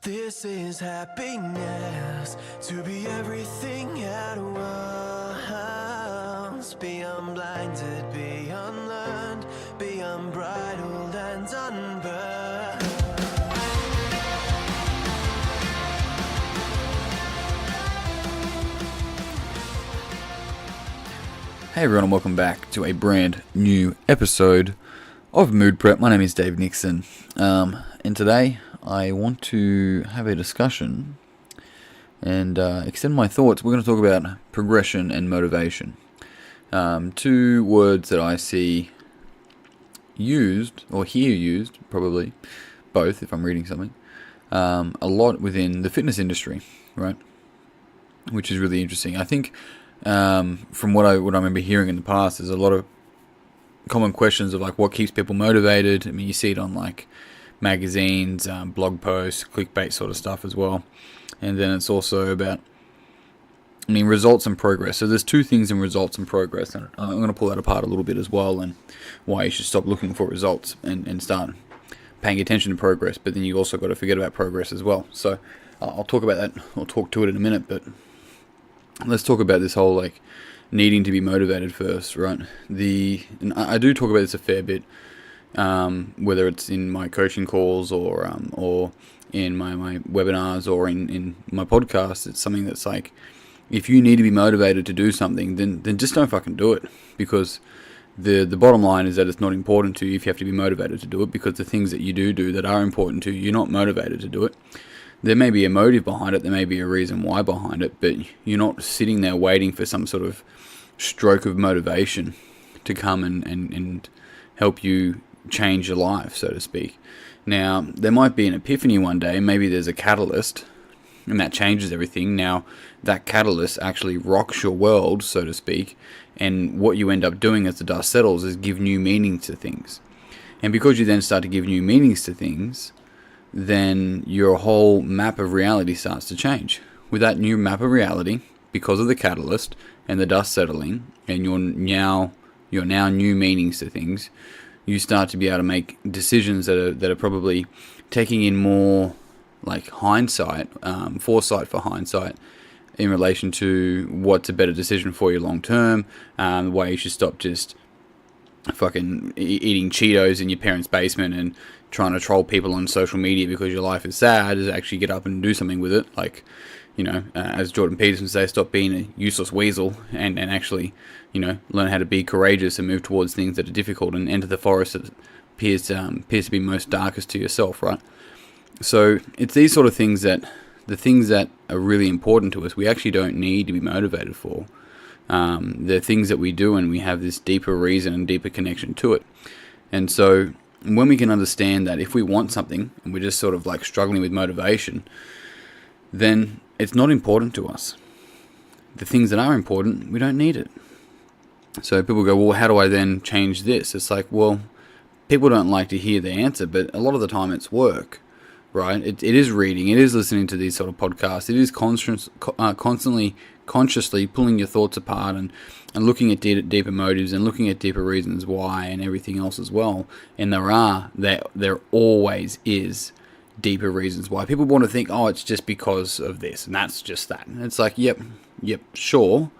This is happiness, to be everything at once. Be unblinded, be unlearned, be unbridled and unburned. Hey everyone, and welcome back to a brand new episode of Mood Prep. My name is Dave Nixon, and today I want to have a discussion and extend my thoughts. We're going to talk about progression and motivation. Two words that I see used, or hear used, probably both if I'm reading something, a lot within the fitness industry, right? Which is really interesting. I think from what I remember hearing in the past, there's a lot of common questions of like what keeps people motivated. I mean, you see it on like magazines, blog posts, clickbait sort of stuff as well. And then it's also about, results and progress. So there's two things in results and progress, and I'm going to pull that apart a little bit as well, and why you should stop looking for results and start paying attention to progress. But then you also got to forget about progress as well. So I'll talk about that. I'll talk to it in a minute, but let's talk about this whole like needing to be motivated first, right? And I do talk about this a fair bit, whether it's in my coaching calls or in my webinars or in my podcast. It's something that's like, if you need to be motivated to do something, then just don't fucking do it, because the bottom line is that it's not important to you if you have to be motivated to do it, because the things that you do that are important to you, you're not motivated to do it. There may be a motive behind it, there may be a reason why behind it, but you're not sitting there waiting for some sort of stroke of motivation to come and help you change your life, so to speak. Now, there might be an epiphany one day, maybe there's a catalyst, and that changes everything. Now, that catalyst actually rocks your world, so to speak, and what you end up doing as the dust settles is give new meaning to things. And because you then start to give new meanings to things, then your whole map of reality starts to change. With that new map of reality, because of the catalyst and the dust settling, and your now new meanings to things, you start to be able to make decisions that are probably taking in more like hindsight, foresight for hindsight, in relation to what's a better decision for you long term, the way you should stop just fucking eating Cheetos in your parents' basement and trying to troll people on social media because your life is sad, is actually get up and do something with it. Like, as Jordan Peterson says, stop being a useless weasel and actually, learn how to be courageous and move towards things that are difficult and enter the forest that appears to be most darkest to yourself, right? So it's these sort of things that, the things that are really important to us, we actually don't need to be motivated for. They're things that we do, and we have this deeper reason and deeper connection to it. And so when we can understand that if we want something and we're just sort of like struggling with motivation, then it's not important to us. The things that are important, we don't need it. So people go, well, how do I then change this? It's like, well, people don't like to hear the answer, but a lot of the time it's work, right? It is reading, it is listening to these sort of podcasts, it is constantly, consciously pulling your thoughts apart and looking at deeper motives and looking at deeper reasons why and everything else as well. And there always is deeper reasons why. People want to think, oh, it's just because of this and that's just that. And it's like, yep, sure,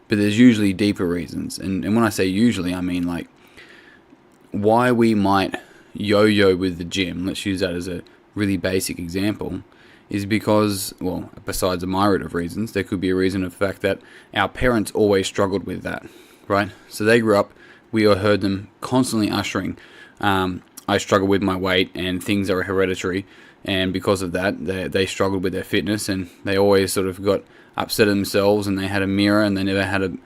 but there's usually deeper reasons. And when I say usually, I mean like why we might yo-yo with the gym, let's use that as a really basic example, is because, well, besides a myriad of reasons, there could be a reason of the fact that our parents always struggled with that, right? So they grew up, we all heard them constantly ushering, I struggle with my weight and things are hereditary, and because of that, they struggled with their fitness, and they always sort of got upset at themselves, and they had a mirror, and they never had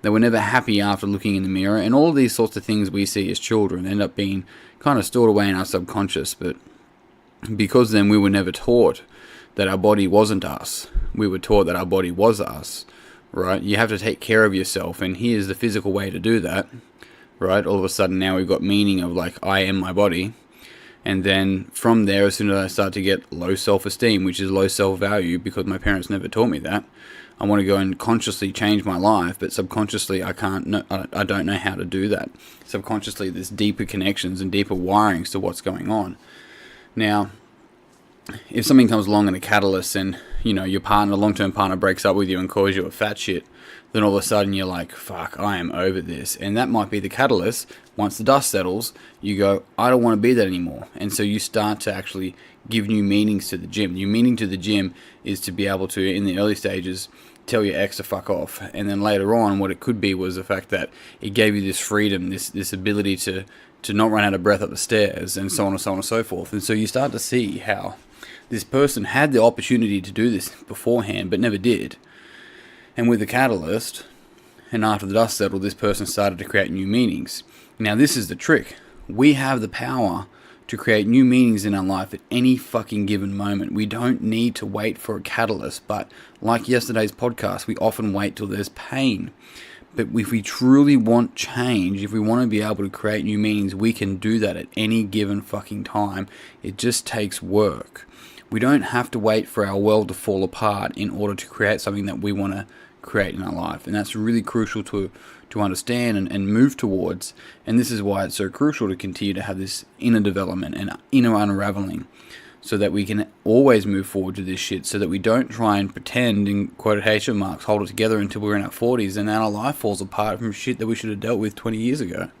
they were never happy after looking in the mirror, and all these sorts of things we see as children end up being kind of stored away in our subconscious, but because then we were never taught that our body wasn't us. We were taught that our body was us, right? You have to take care of yourself, and here's the physical way to do that, right? All of a sudden now we've got meaning of like, I am my body. And then from there, as soon as I start to get low self-esteem, which is low self-value, because my parents never taught me that, I want to go and consciously change my life, but subconsciously I don't know how to do that. Subconsciously there's deeper connections and deeper wirings to what's going on. Now, if something comes along and a catalyst and, your partner, long-term partner breaks up with you and calls you a fat shit, then all of a sudden you're like, fuck, I am over this. And that might be the catalyst. Once the dust settles, you go, I don't want to be that anymore. And so you start to actually give new meanings to the gym. New meaning to the gym is to be able to, in the early stages, tell your ex to fuck off. And then later on, what it could be was the fact that it gave you this freedom, this ability to not run out of breath up the stairs, and so on and so on and so forth. And so you start to see how this person had the opportunity to do this beforehand, but never did. And with the catalyst, and after the dust settled, this person started to create new meanings. Now, this is the trick. We have the power to create new meanings in our life at any fucking given moment. We don't need to wait for a catalyst, but like yesterday's podcast, we often wait till there's pain. But if we truly want change, if we want to be able to create new meanings, we can do that at any given fucking time. It just takes work. We don't have to wait for our world to fall apart in order to create something that we want to create in our life. And that's really crucial to understand and move towards. And this is why it's so crucial to continue to have this inner development and inner unraveling, so that we can always move forward to this shit, so that we don't try and pretend, in quotation marks, hold it together until we're in our 40s and then our life falls apart from shit that we should have dealt with 20 years ago.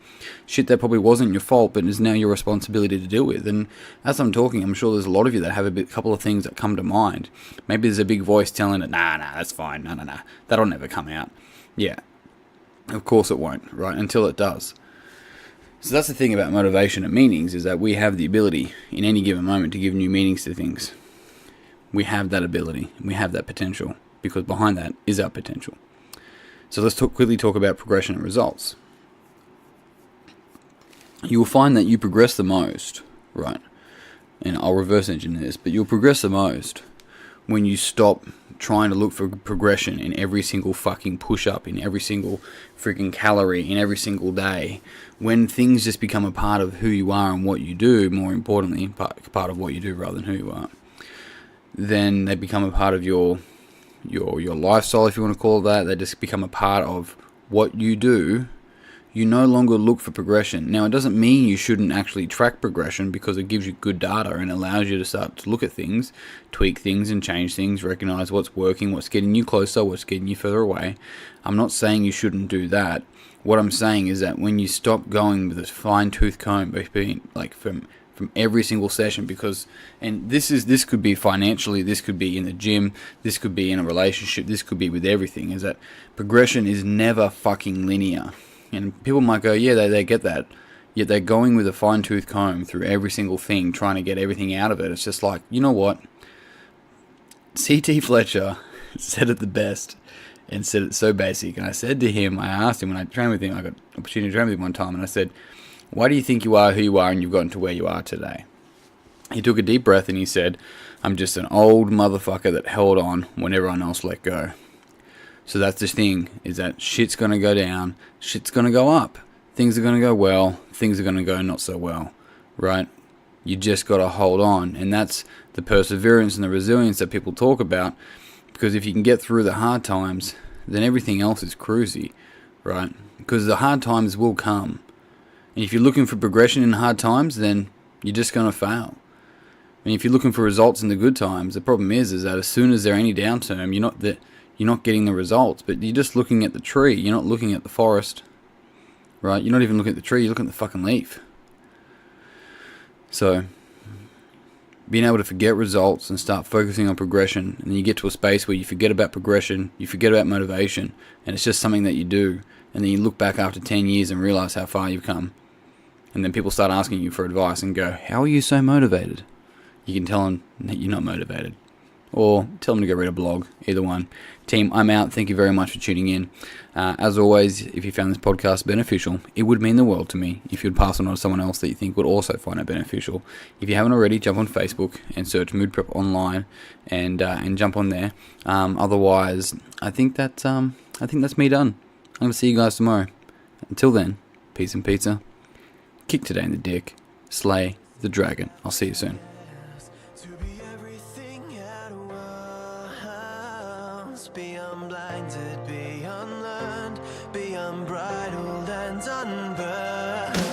Shit that probably wasn't your fault, but is now your responsibility to deal with. And as I'm talking, I'm sure there's a lot of you that have a couple of things that come to mind. Maybe there's a big voice telling it, nah, that's fine, nah, that'll never come out. Yeah, of course it won't, right, until it does. So that's the thing about motivation and meanings, is that we have the ability in any given moment to give new meanings to things. We have that ability, we have that potential, because behind that is our potential. So let's quickly talk about progression and results. You will find that you progress the most, right? And I'll reverse engineer this, but you'll progress the most when you stop trying to look for progression in every single fucking push-up, in every single freaking calorie, in every single day. When things just become a part of who you are and what you do, more importantly, part of what you do rather than who you are, then they become a part of your lifestyle, if you want to call it that. They just become a part of what you do. You no longer look for progression. Now, it doesn't mean you shouldn't actually track progression, because it gives you good data and allows you to start to look at things, tweak things and change things, recognize what's working, what's getting you closer, what's getting you further away. I'm not saying you shouldn't do that. What I'm saying is that when you stop going with a fine-tooth comb, between, like, from every single session, because, and this could be financially, this could be in the gym, this could be in a relationship, this could be with everything, is that progression is never fucking linear. And people might go, yeah, they get that. Yet they're going with a fine-tooth comb through every single thing, trying to get everything out of it. It's just like, you know what? C.T. Fletcher said it the best and said it so basic. And I said to him, I asked him when I trained with him, I got an opportunity to train with him one time, and I said, why do you think you are who you are and you've gotten to where you are today? He took a deep breath and he said, I'm just an old motherfucker that held on when everyone else let go. So that's the thing, is that shit's going to go down, shit's going to go up. Things are going to go well, things are going to go not so well, right? You just got to hold on. And that's the perseverance and the resilience that people talk about. Because if you can get through the hard times, then everything else is cruisy, right? Because the hard times will come. And if you're looking for progression in hard times, then you're just going to fail. And if you're looking for results in the good times, the problem is that as soon as there's any downturn, you're not getting the results, but you're just looking at the tree. You're not looking at the forest, right? You're not even looking at the tree. You're looking at the fucking leaf. So, being able to forget results and start focusing on progression, and then you get to a space where you forget about progression, you forget about motivation, and it's just something that you do. And then you look back after 10 years and realize how far you've come. And then people start asking you for advice and go, how are you so motivated? You can tell them that you're not motivated. Or tell them to go read a blog, either one. Team, I'm out. Thank you very much for tuning in. As always, if you found this podcast beneficial, it would mean the world to me if you'd pass it on to someone else that you think would also find it beneficial. If you haven't already, jump on Facebook and search Mood Prep Online and jump on there. Otherwise, I think that's me done. I'm going to see you guys tomorrow. Until then, peace and pizza. Kick today in the dick. Slay the dragon. I'll see you soon. To be everything at once, be unblinded, be unlearned, be unbridled and unburned.